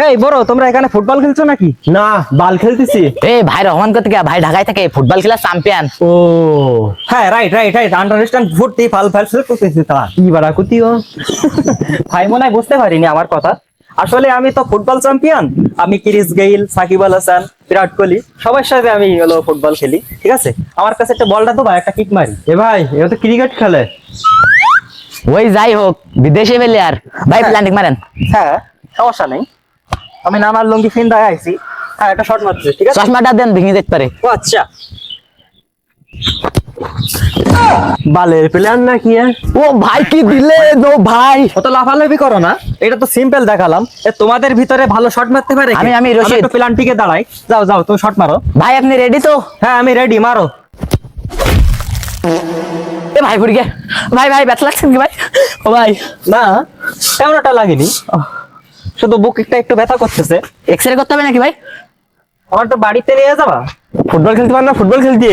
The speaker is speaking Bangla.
হেই বড়, তোমরা এখানে ফুটবল খেলছো নাকি? না, বাল খেলতেছি। এ ভাই রহমান কোথা থেকে? ভাই ঢাকায় থাকে, ফুটবল খেলার চ্যাম্পিয়ন। ও হ্যাঁ, রাইট রাইট রাইট, আন্ডারস্ট্যান্ড ফুটতি ফাল ফাল শুরু করতেছি তা। কি বাড়া কুতিও। ভাই মনে হয় বুঝতে পারিনি আমার কথা। আসলে আমি তো ফুটবল চ্যাম্পিয়ন। আমি ক্রিস গেইল, সাকিব আল হাসান, বিরাট কোহলি সবার সাথে আমি হলো ফুটবল খেলি, ঠিক আছে? আমার কাছে একটা বলটা তো ভাই, একটা কিক মারি। এ ভাই, এ তো ক্রিকেট খেলে। ওই যাই হোক, বিদেশি প্লেয়ার ভাই, প্ল্যান্টিং মারেন। হ্যাঁ, সমস্যা নেই। আমি নামার লুঙ্গি ফিন দায় আইছি। হ্যাঁ, একটা শট মারছে, ঠিক আছে? চশমাটা দেন, ভেঙে যেতে পারে। ও আচ্ছা। বালের প্লেয়ার নাকি? ও ভাই কি দিলে নো ভাই। অত লাফালাফি করো না, এটা তো সিম্পল দেখালাম। তোমাদের ভিতরে ভালো শট মারতে পারে কে? আমি রশিদ। একটু প্লান্টিকে দাঁড়াই। যাও যাও, তুমি শট মারো। ভাই আপনি রেডি তো? হ্যাঁ, আমি রেডি, মারো। এ ভাই পড়ি গে। ভাই ভাই ব্যথা লাগছে কি ভাই? ও ভাই না, তেমন একটা লাগেনি, শুধু বুকটা একটু ব্যথা করতেছে। এক্সরে করতে হবে নাকি ভাই? আমার তো বাড়িতে নিয়ে যাবা। ফুটবল খেলতে পার না? ফুটবল খেলতে